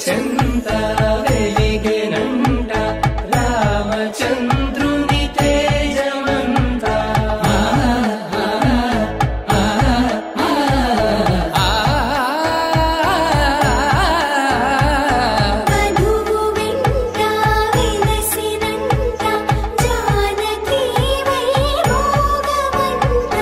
చెంత వెలిగెనంట రామచంద్రుని తేజమంతా. మధువు వెంట వెలసినంత జానకి వైభోగమంత.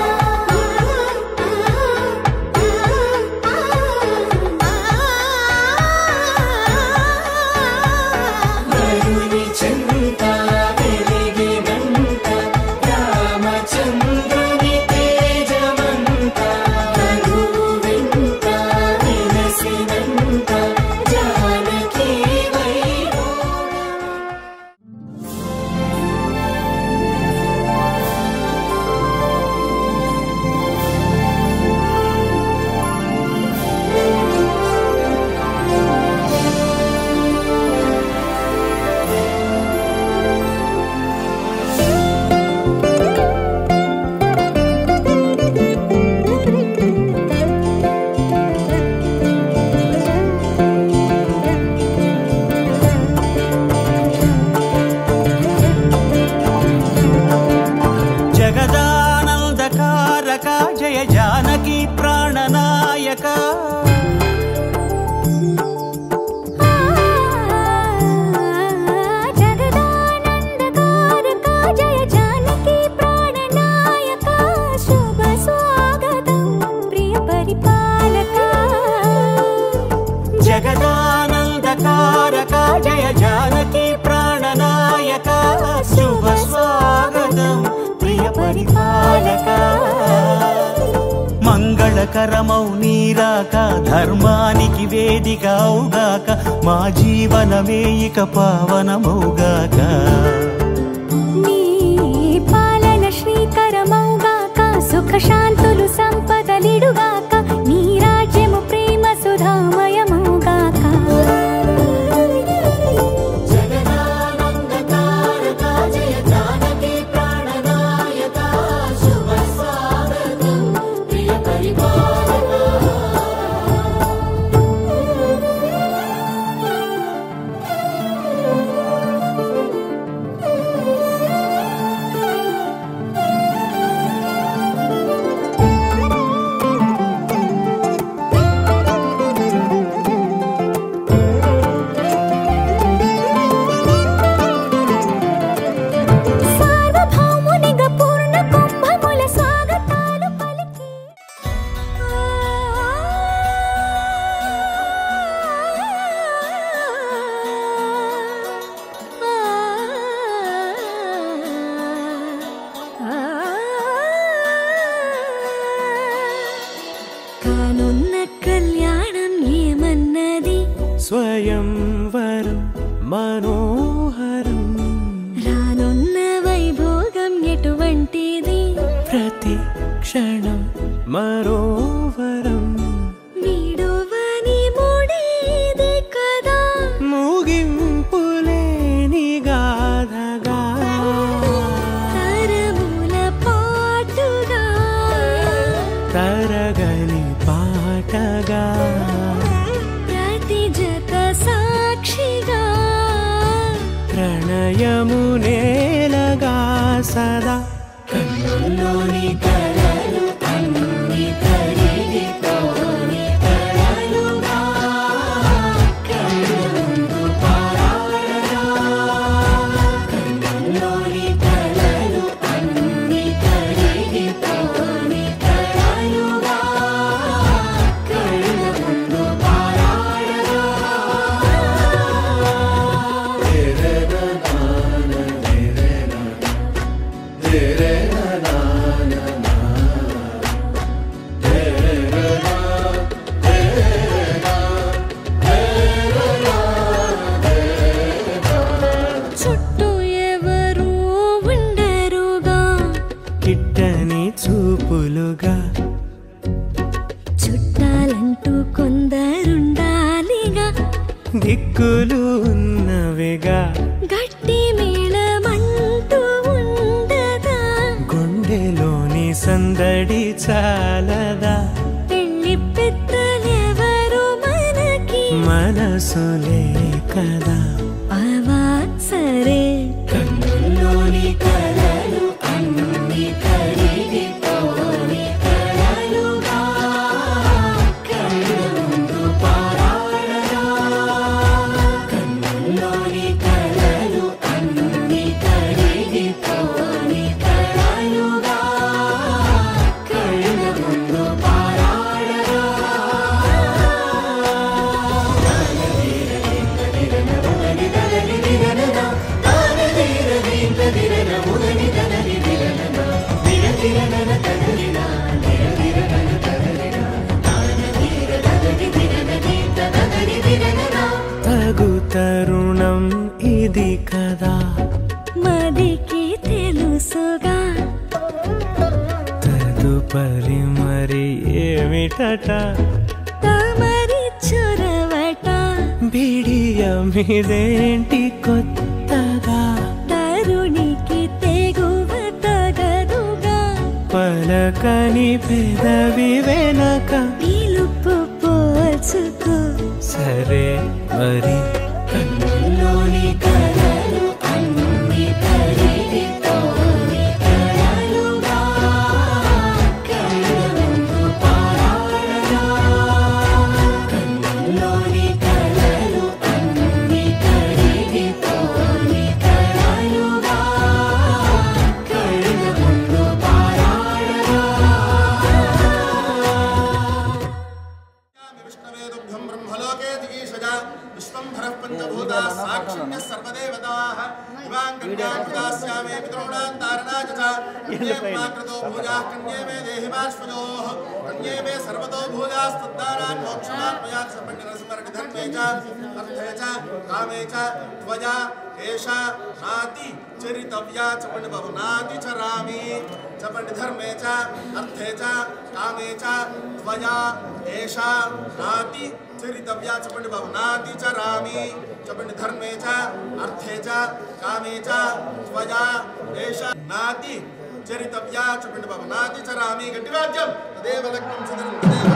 వరుని చెంత వెలిగెనంట రామచంద్రుని తేజమంత. మధువు వెంట వెలసినంత జానకి వైభోగమంత. జగదానందకారక జయ జానకి ప్రాణనాయక. జగదానందకారక జయ జానకి ప్రాణనాయక. శుభ స్వాగతం ప్రియ పరిపాలక. జగదానందకారక జయ జానకి ప్రాణనాయక. శుభ స్వాగతం ప్రియ పరిపాలక. మంగళకరమౌ నీరాక ధర్మానికి వేదిక అవుగాక. మా జీవనమే ఇక పావనమౌగాక. నీ పాలన శ్రీకరమౌగాక. సుఖ శాంతులు సంపదలిడుగాక. నీ రాజ్యము ప్రేమ సుధామయమౌగాక. జగదానందకారక జయ జానకి ప్రాణనాయక. శుభ స్వాగతం ప్రియ పరిపాలక. సార్వభౌమునిగా పూర్ణ కుంభముల స్వాగతాలు పలికి. కానున్న కళ్యాణం ఏమన్నది? స్వయంవరం మనోహరం. రానున్న వైభోగం ఎటువంటిది? ప్రతి క్షణం మరోవరం. వీడువని ముడిది కదా. ముగింపులేని గాథగా. తరముల పాటుగా. తరగని పాటగా. ప్రతి జత సాక్షిగా. ప్రణయము నేలగా సదా. కన్నుల్లోని కలలు అన్ని కరిగిపోని కలలుగా. కళ్ళ ముందు పారాడగా. కన్నుల్లోని కలలు అన్ని కరిగిపోని కలలుగా. కళ్ళ ముందు పారాడగా. చుట్టూ ఎవరు ఉండరుగా. కిట్టని చూపులుగా. చుట్టాలంటూ కొందరుండాలిగా. దిక్కులు ఉన్నవిగా. గట్టి మేళమంటూ ఉండదా. గుండెలోని సందడి చాలదా. పెళ్లి పెద్దలెవరు మనకి. మనసులే కదా అవాసరే కన్నుల్లోని కలలు అన్ని కరిగిపోని కలలుగా కళ్ళ ముందు పారాడగా కన్నుల్లోని కలలు అన్ని కరిగిపోని కలలుగా కళ్ళ ముందు పారాడగా తగు తరుణం ఇది కదా మదికి తెలుసుగా తదుపరి మరి ఏమిటట తమరి చొరవట బిడియమిదేంటి కొత్తగా తరుణికి తెగువ తగదుగా పలకని పెదవి వెనక పిలుపు పోల్చుకో సరే మరి కన్నుల్లోని కలలు అన్ని కరిగిపోని కలలుగా కళ్ళ ముందు పారాడగా కన్నుల్లోని కలలు అన్ని కరిగిపోని కలలుగా కళ్ళ ముందు పారాడగా విష్ణవేదుభ్యం బ్రహ్మలోకే దిగీషజా విశ్వంభరః పంచభూతా సాక్షిణ్యः సర్వదేవతాః ఇవాం కన్యాం ప్రదాస్యామి పితॄణాం తారణాయ చ కన్యే మాకృతో భూజాః కన్యే మే దేహి బాష్పజోః కన్యే మే సర్వతో భూజాస్తద్దానాన్ మోక్షమాత్మయాత్ సపంచరస్మరణి ధర్మే చ అర్థే చ కామే చ త్వజా ఏషా నాతి చరితవ్యా చపండి బాబు నాతి చరామి చపండి ధర్మే చ అర్థే చ కామే చ త్వజా ఏషా నాతి చరితవ్యా చపండి బాబు నాతి చరామి చపండి ధర్మే చ అర్థే చ కామే చ త్వజా ఏషా నాతి చరితవ్యా చపండి బాబు నాతి చరామి గట్టి వాద్యం తదేవ లగ్నం సదనం తదేవ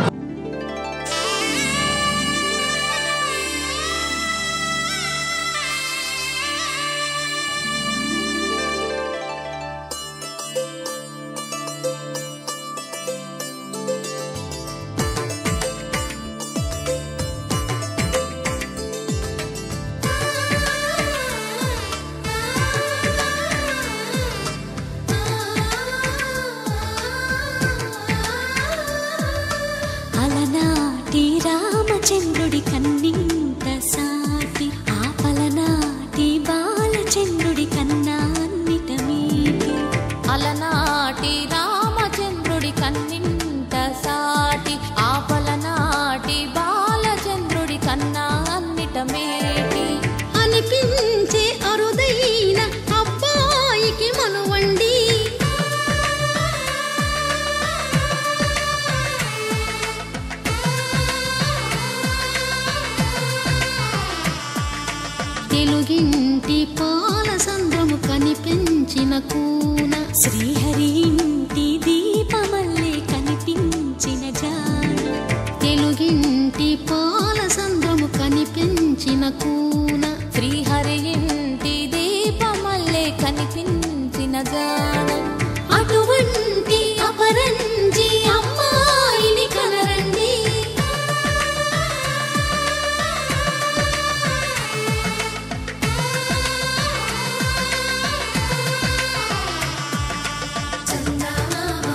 అలనాటి రామచంద్రుడి కన్నింత సాటి ఆపలనాటి బాలచంద్రుడి కన్నా అన్నిట మీటి అలనాటి రామచంద్రుడి కన్నింత సాటి ఆపలనాటి బాలచంద్రుడి కన్నా అన్నిట మేటి అనిపించే అరుదైన అబ్బాయికి మనువండి తెలుగింటి పాల సంద్రము కనిపించిన కూన శ్రీహరి ఇంటి దీపమల్లే కనిపించిన జాన తెలుగింటి పాల సంద్రము కనిపించిన కూన శ్రీహరి ఇంటి దీపమల్లే కనిపించిన జాన అటువంటి అపరంజి అమ్మాయిని కనరండి చందమామ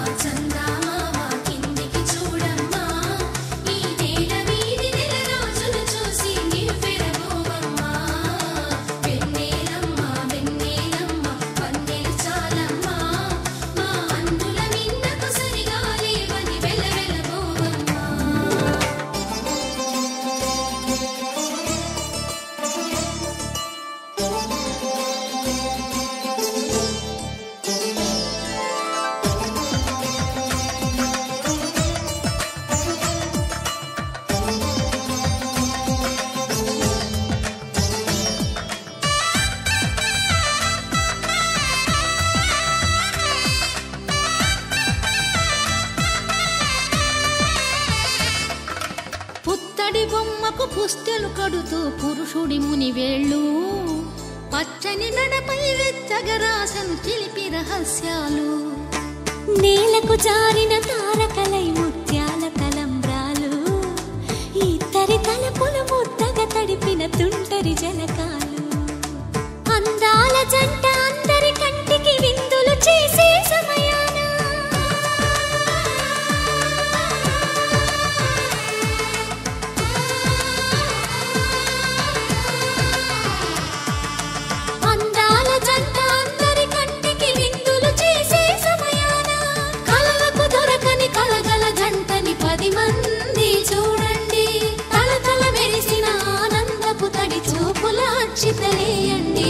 పుత్తడి బొమ్మకు పుస్తెలు కడుతూ పురుషుడి ముని వేళ్ళు పచ్చని నడపై వెచ్చగరాసను చిలిపి రహస్యాలు నేలకు జారిన తారకలై ముత్యాల తలంబ్రాలు ఇద్దరి తలపులు ముద్దగా తడిపిన తుంటరి జలకాలు అందాల జంట అందరి కంటికి విందులు చేసే సమయాన అందాల జంట అందరి కంటికి విందులు చేసే సమయాన కలలకు దొరకని కలగల జంటని 10 మంది చూడండి తలతల మెరిసిన ఆనందపు తడి చూపుల అక్షితలేయండి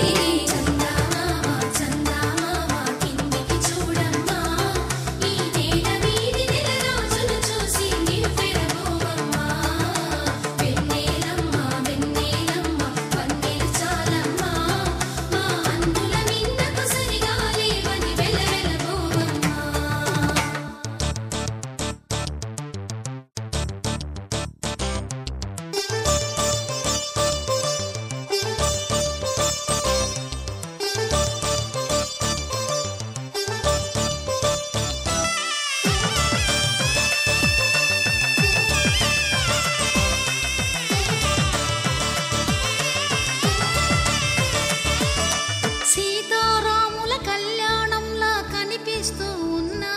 సీతారాముల కళ్యాణంలా కనిపిస్తూ ఉన్నా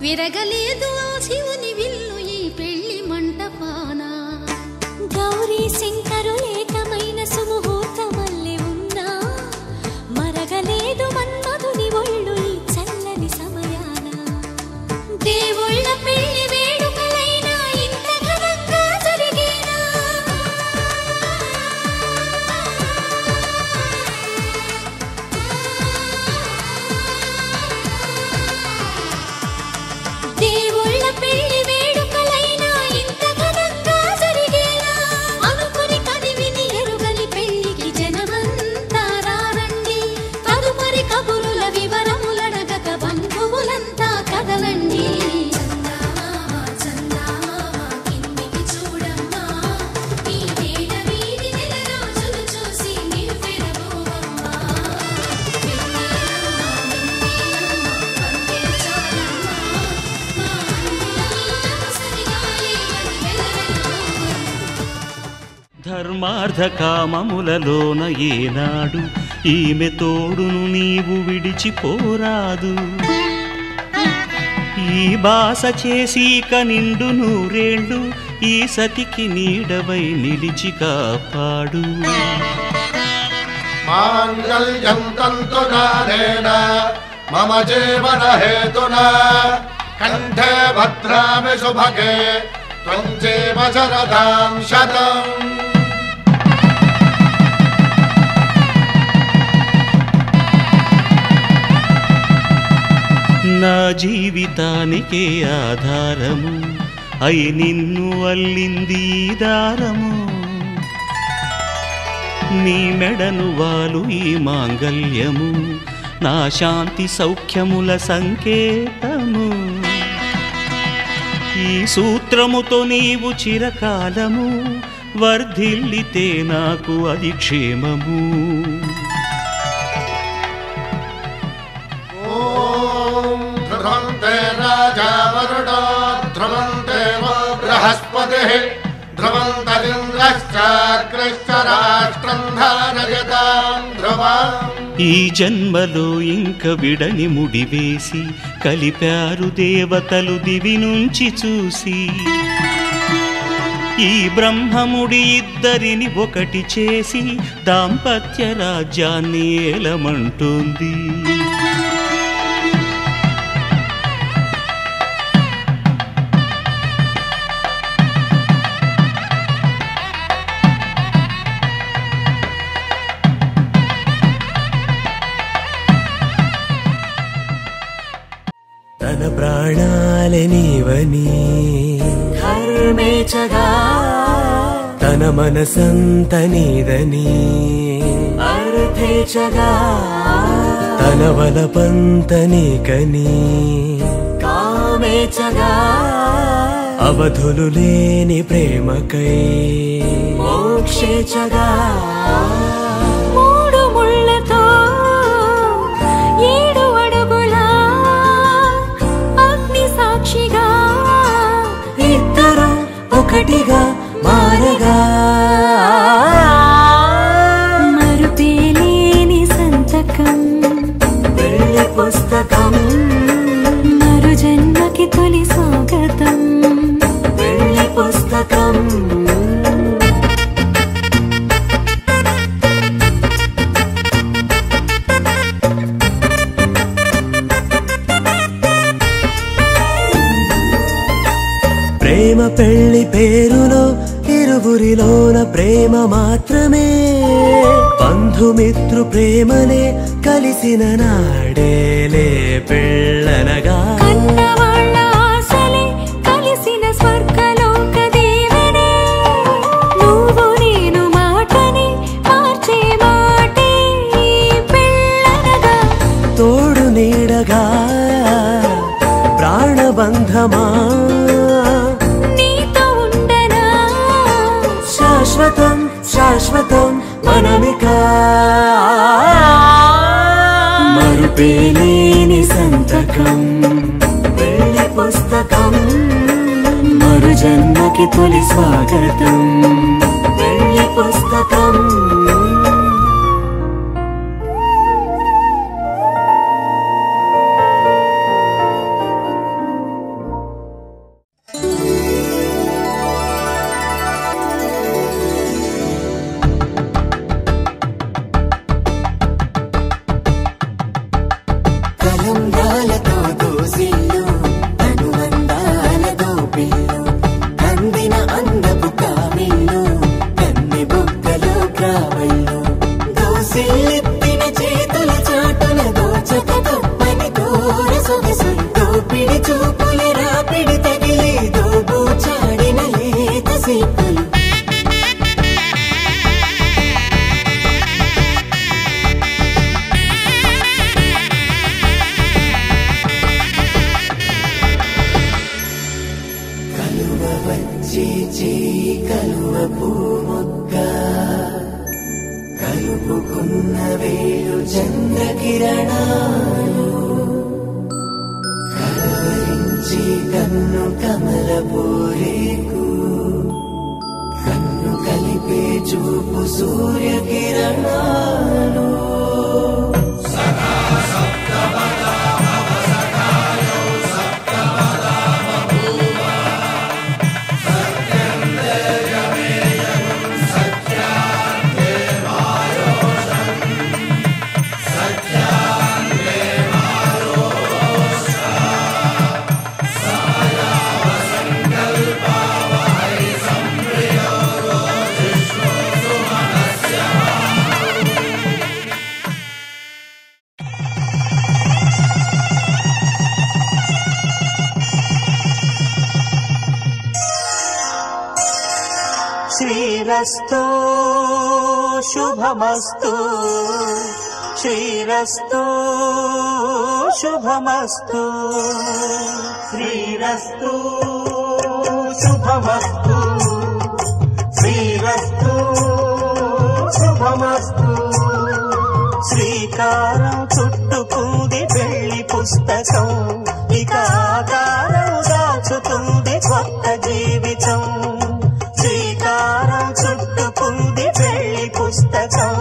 విరగలేదు ఆ శివుని విల్లు ఈ పెళ్లి మంటపాన గౌరీ శంకరులేకమైన సుముహూర్తమల్లె ఉన్నా మరగలేదు మన్మధుని ఒళ్ళు ఈ చల్లని సమయాన దేవుళ్ళ పెళ్లి వేడుకలైనా ఇంత ఘనంగా జరిగేనా దేవుళ్ళ పెళ్లి వేడుకలైనా ఇంత ఘనంగా జరిగేనా అనుకుని కదివిని ఎరుగని పెళ్లికి జనమంతా రారండి తదుపరి కబురుల వివరములడగక బంధువులంతా కదలండి కిందికి చూడమ్మా ఈ వేడ వీధి నెల రోజులు చూసి నివ్వెరబోవమ్మా ధర్మార్థ కామములలోన ఏనాడు ఈమె తోడును నీవు విడిచిపోరాదు ఈ బాస చేసి నిండు నూరేళ్ళు ఈ సతికి నీడవై నిలిచి కాపాడు మాంగళ్యం తంతునానేన మమ జీవన హేతునా కంఠే భద్రామి శుభగే త్వం జీవ శరదాం శతం. నా జీవితానికే ఆధారము అయి నిన్ను అల్లింది ఈ దారము నీ మెడను వాలు ఈ మాంగల్యము నా శాంతి సౌఖ్యముల సంకేతము ఈ సూత్రముతో నీవు చిరకాలము వర్ధిల్లితే నాకు అది క్షేమము. ఓం ధ్రువంతే రాజా వరుడో ధ్రువంతే వో బృహస్పతిః ధ్రువంతరింద్రశ్చాగ్రశ్చ రాష్ట్రం ధారయతాం ధ్రువం. ఈ జన్మలో ఇంక విడని ముడివేసి కలిపారు దేవతలు దివి నుంచి చూసి ఈ బ్రహ్మముడి ఇద్దరిని ఒకటి చేసి దాంపత్య రాజ్యాన్ని ఏలమంటుంది. తన ప్రాణాలే నీవని ధర్మేచగా తన మనసంత నీదని అర్థేచగా తన వలపంత నీకని కామేచగా అవధులు లేని ప్రేమకై మోక్షేచగా మూడు ముళ్ళతో 7 అడుగుల అగ్ని సాక్షిగా ఇద్దరు ఒకటిగా మారగా మరుపేలేని సంతకం పెళ్లి పుస్తకం మరు జన్మకి తొలి స్వాగతం పెళ్లి పుస్తకం ప్రేమ పెళ్లి పేరులో ఇరువురిలోన ప్రేమ మాత్రమే బంధుమిత్రు ప్రేమనే కలిసిన నాడేలే పెళ్ళనగా కన్నవాళ్ళ ఆశలే కలిసిన స్వర్గలోక దేవనే నువ్వు నేను మాటని మార్చే మాటే పెళ్ళనగా తోడు నీడగా ప్రాణబంధమా నీతో ఉండనా శాశ్వతం శాశ్వతం మనమిక మరుపేలేని సంతకం పెళ్లి పుస్తకం మరు జన్మకి తొలి స్వాగతం పెళ్లి పుస్తకం కలందాలతో దోసిల్లు అనుబంధాలతో పిల్లు కందిన అందపు కావిల్లు కన్ని బుగ్గలో క్రావళ్ళు దోసిల్లెత్తిన చేతుల చాటున దోచక తప్పని దూర సొగసులు దోపిడి చూపుల రాపిడి తగిలి దోబూచాడిన లేత సీపులు కలువ పూమొక్క కలుపుకున్న వేలు చంద్రకిరణాలు కలవరించి కన్ను కమల పూరేకు కన్ను కలిపే చూపు సూర్యకిరణాలు శ్రీరస్తు శుభమస్తు శ్రీరస్తు శుభమస్తు శ్రీరస్తు శుభమస్తు శ్రీరస్తు శుభమస్తు శ్రీకారం చుట్టుకుంది పెళ్లి పుస్తకం ఇక ఆకారం దాచుతుంది కొత్త జీవితం శ్రీకారం చుట్టుకుంది పెళ్లి పుస్తకం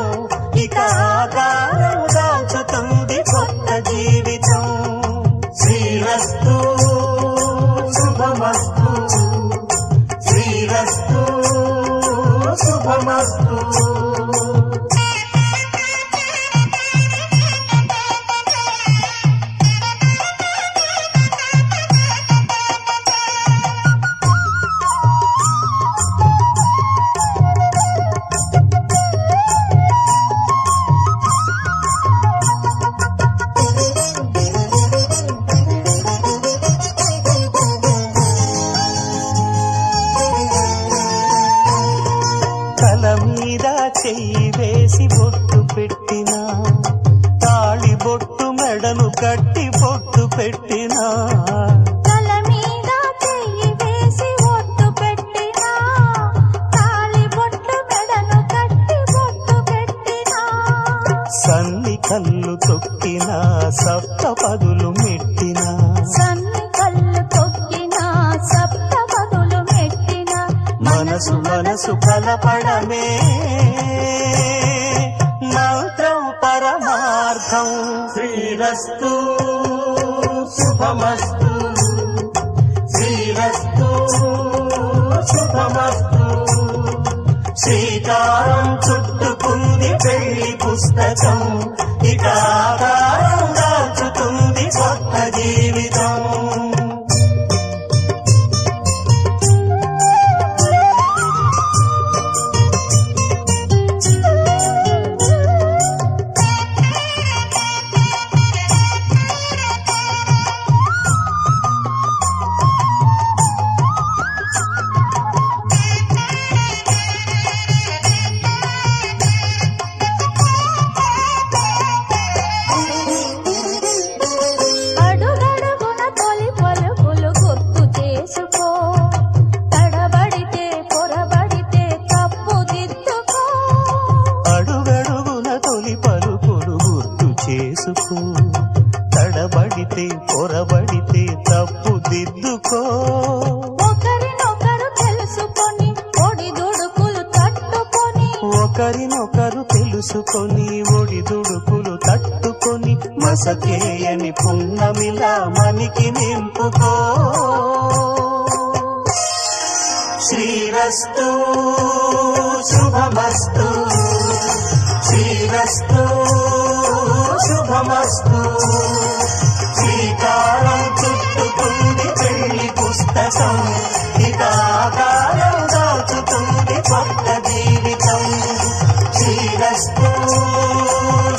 ఇక ఆకారం దాచుతుంది కొత్త జీవితం శ్రీరస్తు శుభమస్తు శ్రీరస్తు శుభమస్తు చెయ్యి వేసి బొట్టు పెట్టినా తాళి బొట్టు మెడలు కట్టి బొట్టు పెట్టినా తల మీద చెయ్యి వేసి మనసు మనసు కలపడమే మంత్రం పరమార్థం. శ్రీరస్తు శుభమస్తు శ్రీరస్తు శుభమస్తు. శ్రీకారం చుట్టుకుంది పెళ్లి పుస్తకం, ఇక ఆకారం దాచుతుంది కొత్త జీవితం. తడబడితే పొరబడితే తప్పు దిద్దుకో. ఒకరినొకరు తెలుసుకొని ఒడిదుడుకులు తట్టుకొని, ఒకరినొకరు తెలుసుకొని ఒడిదుడుకులు తట్టుకొని, మసకేయని పున్నమిలా మనికి నింపుకో. శ్రీరస్తు శుభమస్తు శ్రీరస్తు శుభమస్తు. శ్రీకారం చుట్టుకుంది పెళ్లి పుస్తకం, ఇక ఆకారం దాచుతుంది కొత్త జీవితం. శ్రీరస్తు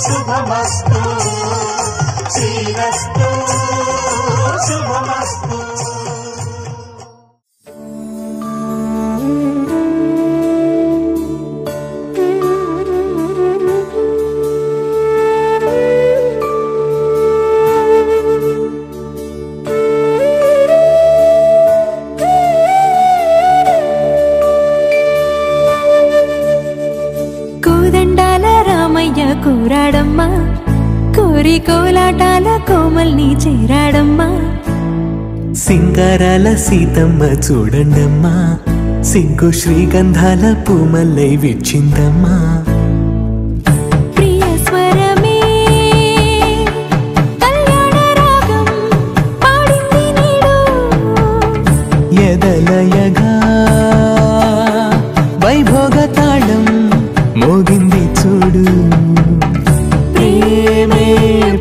శుభమస్తు శ్రీరస్తు శుభమస్తు. కూరాడమ్మా కోరి కోలాటాల కోమల్ని చేరాడమ్మా. సింగారాల సీతమ్మ చూడండమ్మా, సిగ్గు శ్రీగంధాల పూమల్లై విచ్చిందమ్మా. ప్రియ స్వరమే కళ్యాణ రాగం పాడింది నీడు, ఎదలయగా వైభోగ తాళం మోగింది చూడు. ప్రేమే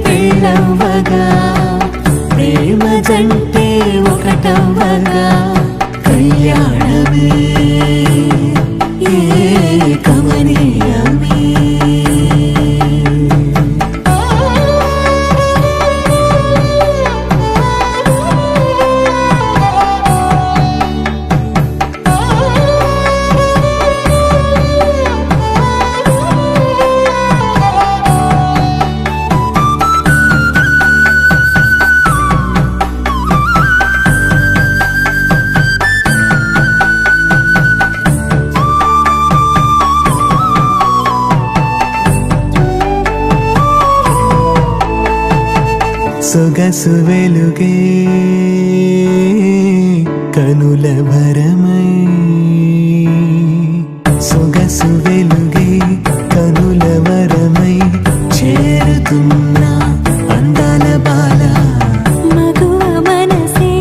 పెళ్ళవ్వగా ప్రేమ జంటే ఒకటవ్వగా కళ్యాణమే కమనీయమే. సొగసు వెలుగే కనుల భరమై, సొగసు వెలుగే కనుల వరమై చేరుతున్నా అందాల బాల. మగువ మనసే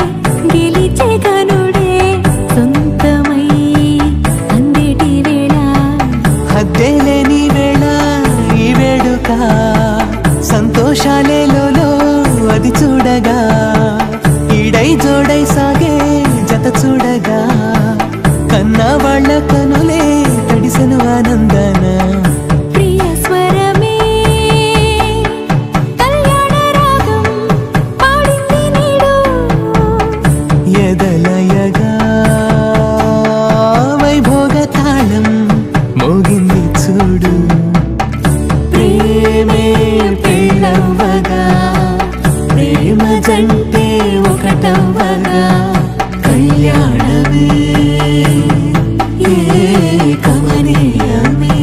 గెలిచే కనుడే సొంతమై అందేటి వేళ, హద్దేలేని వేళ ఈ వేడుక సంతోషాలేలో అది చూడగా, ఈడై జోడై సాగే జత చూడగా, కన్నా వాళ్ళ కనులే తడిసెను ఆనందన. ప్రియ స్వరమే కళ్యాణ రాగం పాడింది నీడు, ఎదలయగా వైభోగ తాళం మోగింది చూడు. ప్రేమే పెళ్ళవ్వగా ప్రేమ జంటే ఒకటవ్వగా కళ్యాణమే కమనీయమే.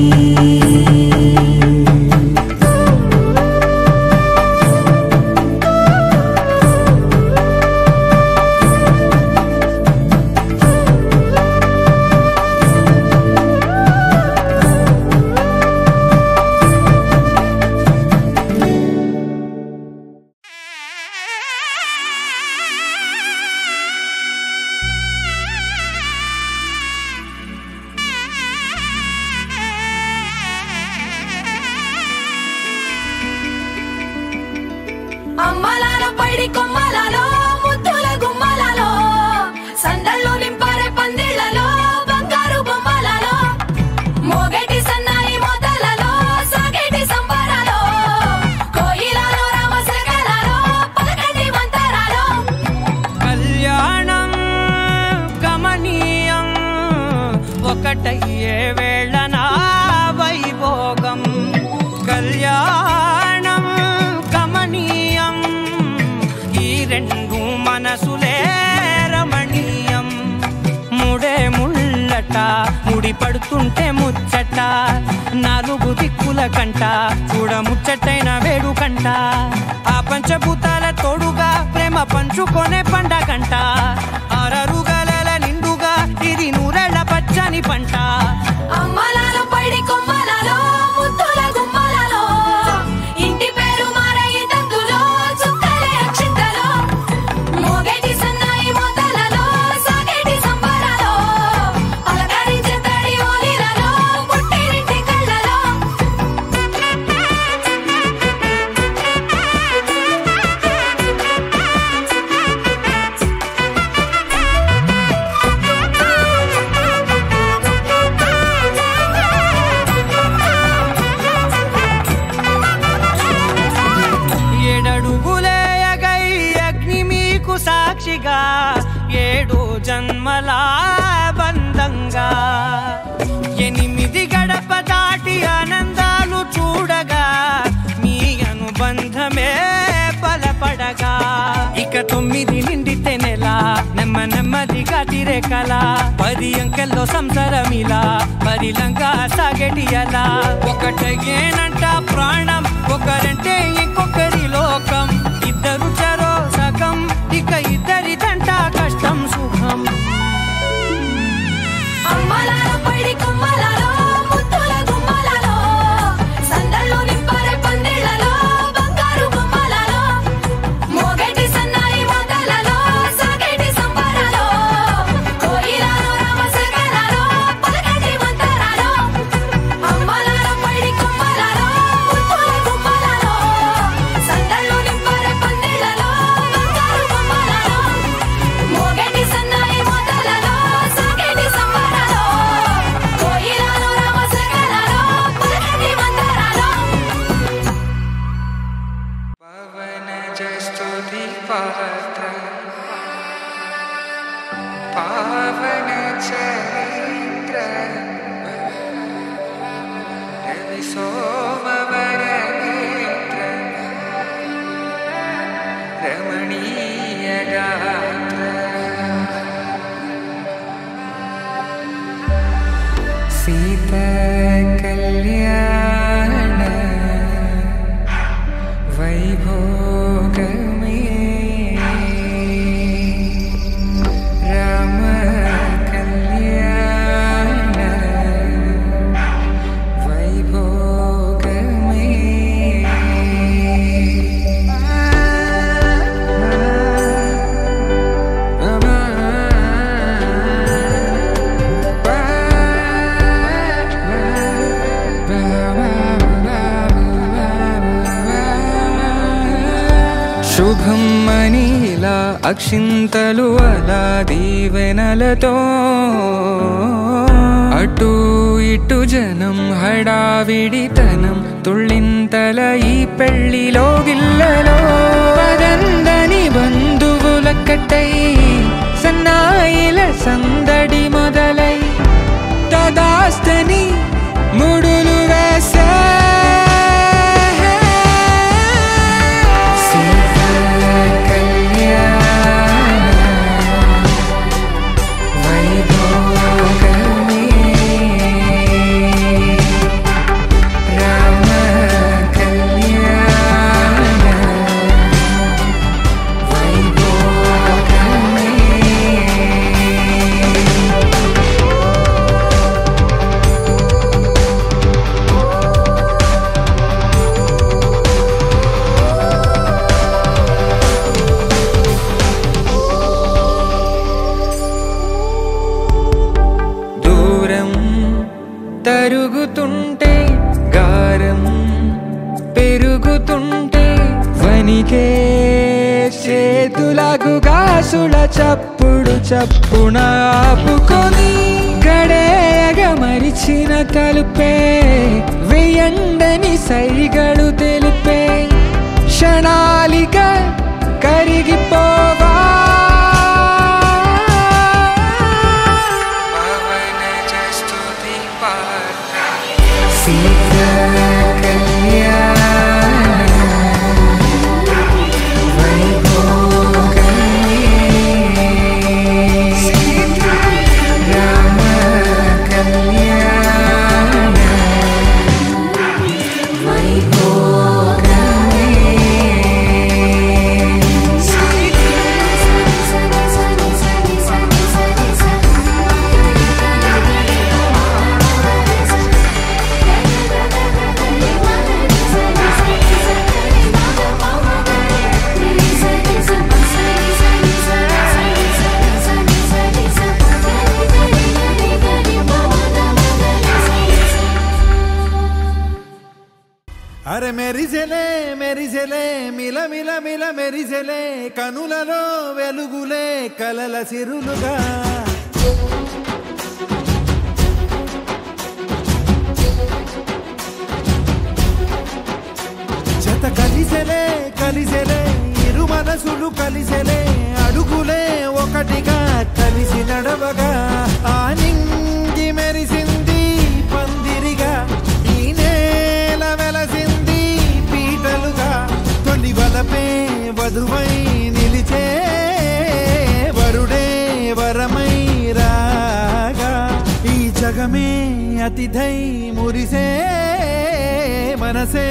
ఒకటయ్యే వేళ నా వైభోగం కళ్యాణం కమనీయం ఈ రెండు మనసులే రమణీయం ముడే ముళ్ళట ముడి పడుతుంటే ముచ్చట నాలుగు దిక్కుల కంట చూడ ముచ్చటైన వేడుకంట ఆ పంచభూతాల తోడుగా ప్రేమ పంచుకొనే పండగంట ఆరరుగల నిండుగా ఇది నూరెళ్ళ పచ్చని పంట అమ్మలాలో పడి కొమ్మలలో ముద్దుల గుమ్మలలో ఇంటి పేరు మారయి తందులో చుక్కలే అక్షింతలో మోగేటి సన్నాయి మోతలలో సాగేటి సంబరాలో అలకరించే తడి ఓలిలలో పుట్టినింటి కళ్ళలో ఏడడుగులేయగై అగ్ని మీకు సాక్షిగా 7 జన్మల బంధంగా 8 గడప దాటి ఆనందాలు చూడగా మీ అనుబంధమే బలపడగా ఇక 9 నిండితే నెల నెమ్మదిగా తిరే కల 10 అంకెల్లో సంసారమిలా పరిలంగా సాగేటియలా ఒకటేనంట ప్రాణం ఒకరంటే ఇంకొకరి లోకం ఇద్దరు చరో సగం ఇక ఇద్దరిదంట కష్టం సుఖం అమ్మలాలో పడి కొమ్మలలో ముద్దుల గుమ్మలలో సందళ్ళు నింపరే పందిళ్ళలో బంగారు బొమ్మలలో మోగేటి సన్నాయి మోతలలో సాగేటి సంబరాలో కోయిలలో రామశకలలో పలకటి మంతరాలో అమ్మలాలో పడి కొమ్మలలో ముద్దుల గుమ్మలలో సందళ్ళు నింపరే పందిళ్ళలో బంగారు బొమ్మలలో మోగేటి సన్నాయి మోతలలో సాగేటి సంబరాలో కోయిలలో రామశకలలో పలకటి మంతరాలో పవన జస్తుతి పాత్ర పావన చరిత్ర రవి సోమవర నేత్ర రమణీయ గాత్ర సీత కళ్యాణ వైభోగమే రామ కళ్యాణ వైభోగమే శుభం మనీలా అక్షింతలు అలా దీవెనలతో అటు ఇటు జనం హడావిడితనం తుళ్ళింతల ఈ పెళ్లిలో గిల్లలో పదందని బంధువులక్కటై సన్నాయిల సందడి మొదలై తదాస్తని ముడులు వేసే తరుగుతుంటే గారం పెరుగుతుంటే వనికే చేతులకు గాసుల చప్పుడు చప్పున ఆపుకొని గడేయగ మరిచిన తలుపే వెయ్యండని సైగడు తెలిపే క్షణాలిక కరిగిపోవా పవన జస్తు అరే మెరిసెలే మెరిసెలే మిల మిల మిల మెరిసెలే కనులలో వెలుగులే కలల సిరులుగా జత కలిసెలే కలిసెలే ఇరు మనసులు కలిసెలే అడుగులే ఒకటిగా కలిసి నడవగా ఆ నింగి మెరిసింది పందిరిగా ఈ నేల వెలసింది పీటలుగా తొలి వలపే వధువై నిలిచే వరుడే వరమై రాగా ఈ జగమే అతిథై మురిసే మనసే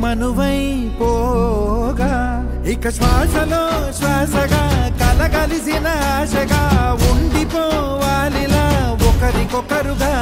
మనువై పోగా ఇక శ్వాసలో శ్వాసగా కలగలిసిన ఆశగా ఉండిపోవాలిలా ఒకరికొకరుగా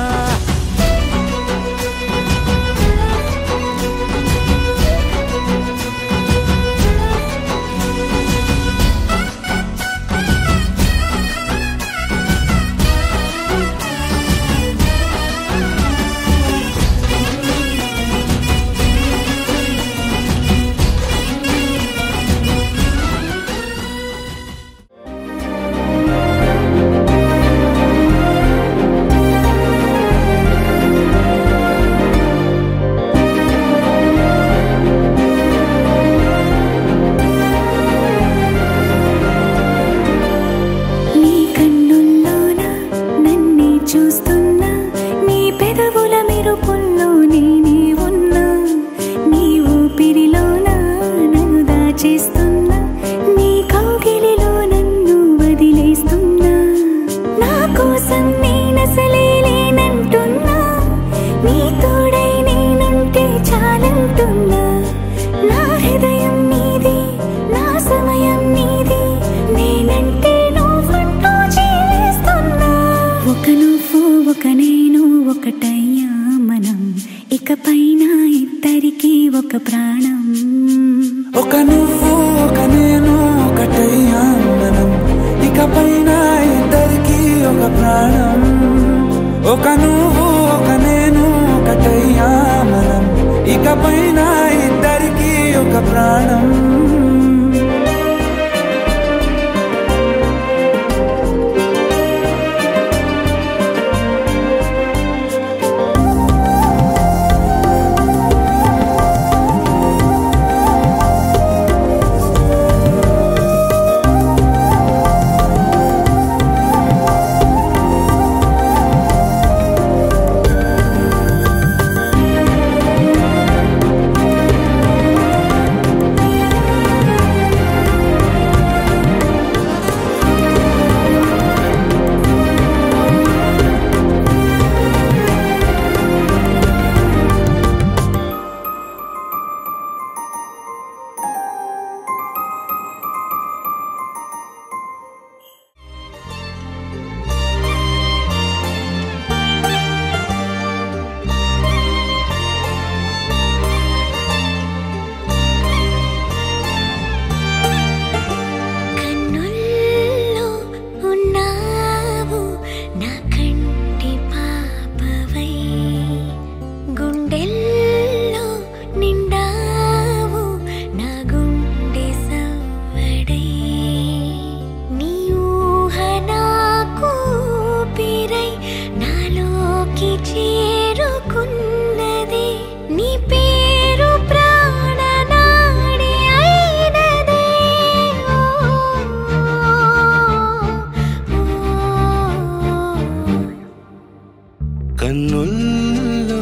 కన్నుల్లో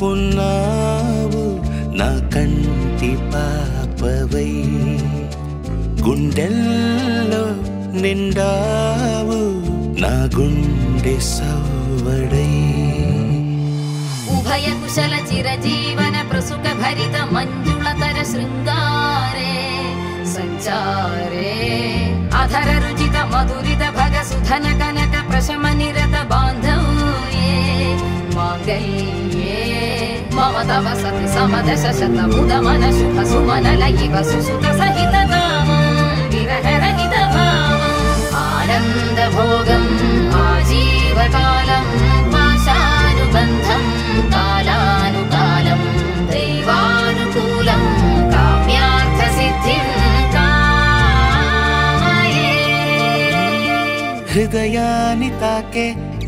ఉన్నావు నా కంటి పాపవై గుండెల్లో నిండావు నా గుండె సవ్వడై ఉభయ కుశల చిరజీవన ప్రసుక భరిత మంజుళతర శృంగారే సంచారే అధర రుచిత మధురిత భగ సుధన కనక ప్రశమ నిరత బాంధవ్యే మాంగళ్యే మమ తవ సతి సమదశ శత ముద మన శుభ సుమన లయివ సుసుత సహిత కామం విరహ రహిత భావం ఆనంద భోగం ఆజీవకాలం పాశానుబంధం కాలానుకాలం దైవానుకూలం హృదయాన్ని తాకే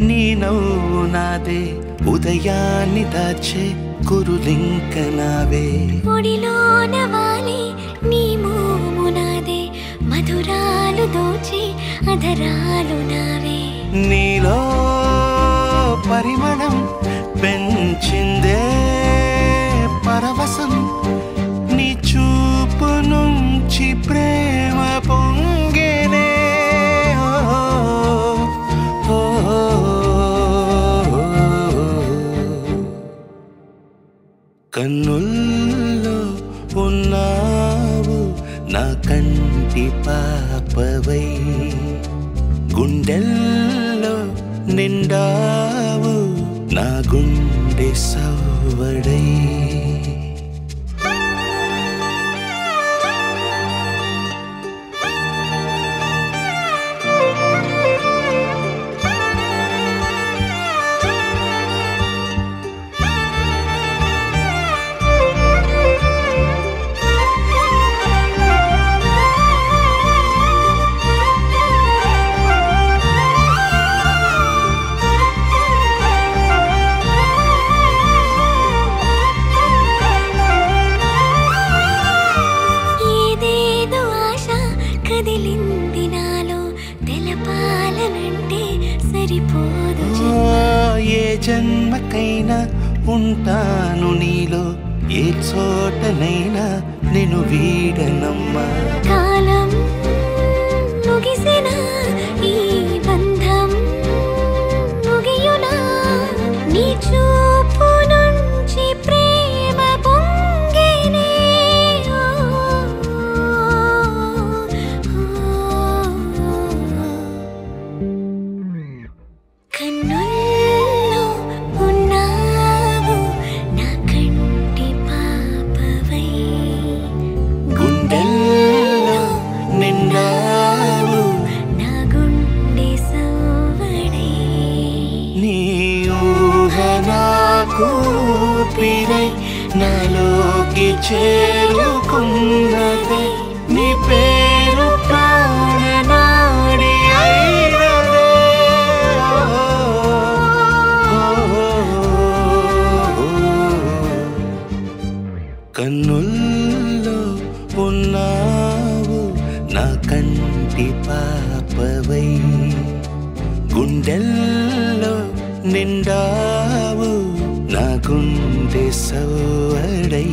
నీ నవ్వు నాదే ఉదయాన్ని దాచే కురులింక నావే ఒడిలోన వాలి నీ మోము నాదే మధురాలు దోచి అధరాలు నావే నీలో పరిమళం పెంచిందే పరవశం నీ చూపు నుంచి ప్రేమ పొంగేనే కన్నుల్లో ఉన్నావు నా కంటి పాపవై గుండెల్లో నిండావు నా గుండె సవ్వడై జన్మకైనా ఉంటాను నీలో ఏ చోటనైనా నేను వీడనమ్మా కాలం ముగిసిన ఈ బంధం ముగియునా నీ చూపు నుంచి ప్రేమ పొంగేనే నాలోకి చేరుకున్నదే నీ పేరు ప్రాణనాడి అయినదే కన్నుల్లో ఉన్నావు నా కంటి పాపవై గుండెల్లో నిండావు నా గుండె సవ్వడై